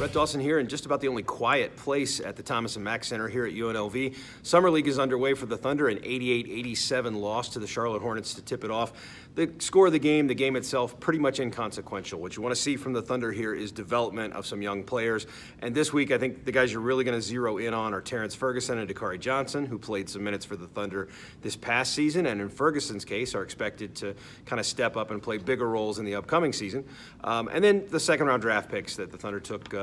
Brett Dawson here in just about the only quiet place at the Thomas & Mack Center here at UNLV. Summer League is underway for the Thunder, an 88-87 loss to the Charlotte Hornets to tip it off. The score of the game itself, pretty much inconsequential. What you want to see from the Thunder here is development of some young players. And this week, I think the guys you're really going to zero in on are Terrence Ferguson and Dakari Johnson, who played some minutes for the Thunder this past season, and in Ferguson's case, are expected to kind of step up and play bigger roles in the upcoming season. And then the second-round draft picks that the Thunder took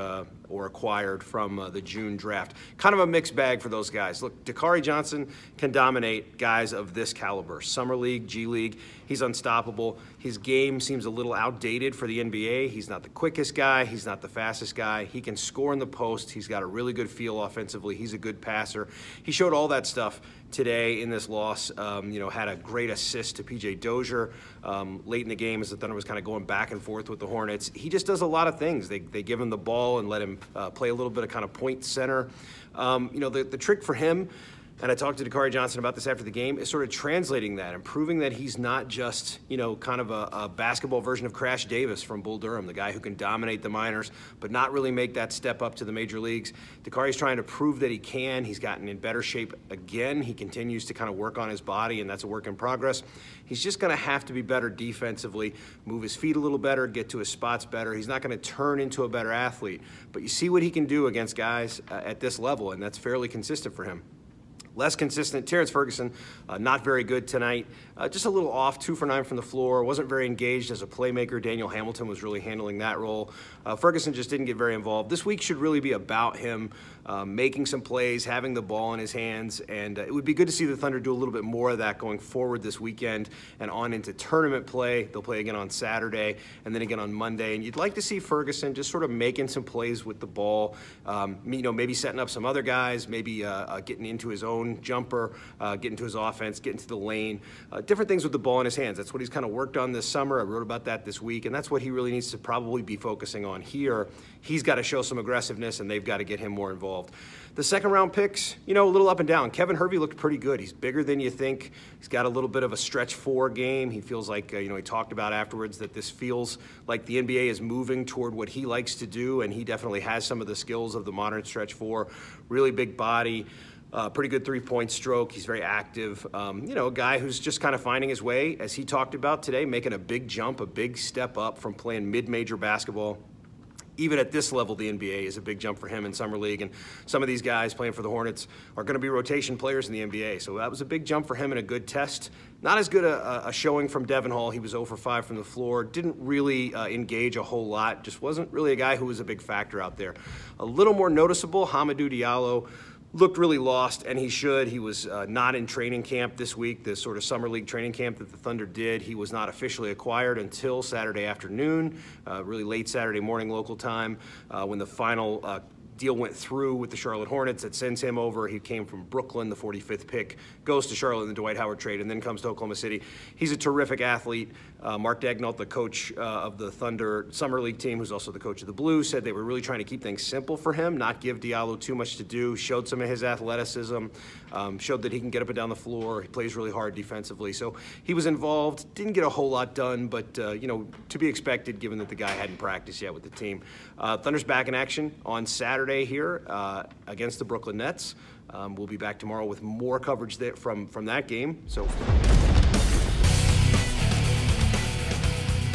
or acquired from the June draft. Kind of a mixed bag for those guys. Look, Dakari Johnson can dominate guys of this caliber. Summer League, G League, he's unstoppable. His game seems a little outdated for the NBA. He's not the quickest guy. He's not the fastest guy. He can score in the post. He's got a really good feel offensively. He's a good passer. He showed all that stuff today in this loss. Had a great assist to PJ Dozier late in the game as the Thunder was kind of going back and forth with the Hornets. He just does a lot of things. They give him the ball and let him play a little bit of kind of point center. The trick for him, and I talked to Dakari Johnson about this after the game, is sort of translating that and proving that he's not just, kind of a basketball version of Crash Davis from Bull Durham, the guy who can dominate the minors, but not really make that step up to the major leagues. Dakari's trying to prove that he can. He's gotten in better shape again. He continues to kind of work on his body, and that's a work in progress. He's just going to have to be better defensively, move his feet a little better, get to his spots better. He's not going to turn into a better athlete, but you see what he can do against guys at this level, and that's fairly consistent for him. Less consistent, Terrence Ferguson, not very good tonight. Just a little off, 2 for 9 from the floor. Wasn't very engaged as a playmaker. Daniel Hamilton was really handling that role. Ferguson just didn't get very involved. This week should really be about him making some plays, having the ball in his hands, and it would be good to see the Thunder do a little bit more of that going forward this weekend and on into tournament play. They'll play again on Saturday and then again on Monday, and you'd like to see Ferguson just sort of making some plays with the ball, maybe setting up some other guys, maybe getting into his own jumper, getting to his offense, getting to the lane, different things with the ball in his hands. That's what he's kind of worked on this summer. I wrote about that this week, and that's what he really needs to probably be focusing on here. He's got to show some aggressiveness, and they've got to get him more involved. The second-round picks, a little up and down. Kevin Hervey looked pretty good. He's bigger than you think. He's got a little bit of a stretch 4 game. He feels like, he talked about afterwards that this feels like the NBA is moving toward what he likes to do, and he definitely has some of the skills of the modern stretch 4. Really big body. Pretty good three-point stroke. He's very active. A guy who's just kind of finding his way, as he talked about today, making a big jump, a big step up from playing mid-major basketball. Even at this level, the NBA is a big jump for him in Summer League, and some of these guys playing for the Hornets are going to be rotation players in the NBA, so that was a big jump for him and a good test. Not as good a showing from Devin Hall. He was 0 for 5 from the floor, didn't really engage a whole lot, just wasn't really a guy who was a big factor out there. A little more noticeable, Hamidou Diallo looked really lost, and he should. He was not in training camp this week, this sort of Summer League training camp that the Thunder did. He was not officially acquired until Saturday afternoon, really late Saturday morning local time, when the final deal went through with the Charlotte Hornets that sends him over. He came from Brooklyn, the 45th pick, goes to Charlotte in the Dwight Howard trade, and then comes to Oklahoma City. He's a terrific athlete. Mark Daigneault, the coach of the Thunder Summer League team, who's also the coach of the Blues, said they were really trying to keep things simple for him, not give Diallo too much to do, showed some of his athleticism, showed that he can get up and down the floor. He plays really hard defensively. So he was involved, didn't get a whole lot done, but, to be expected given that the guy hadn't practiced yet with the team. Thunder's back in action on Saturday here against the Brooklyn Nets. We'll be back tomorrow with more coverage from that game. So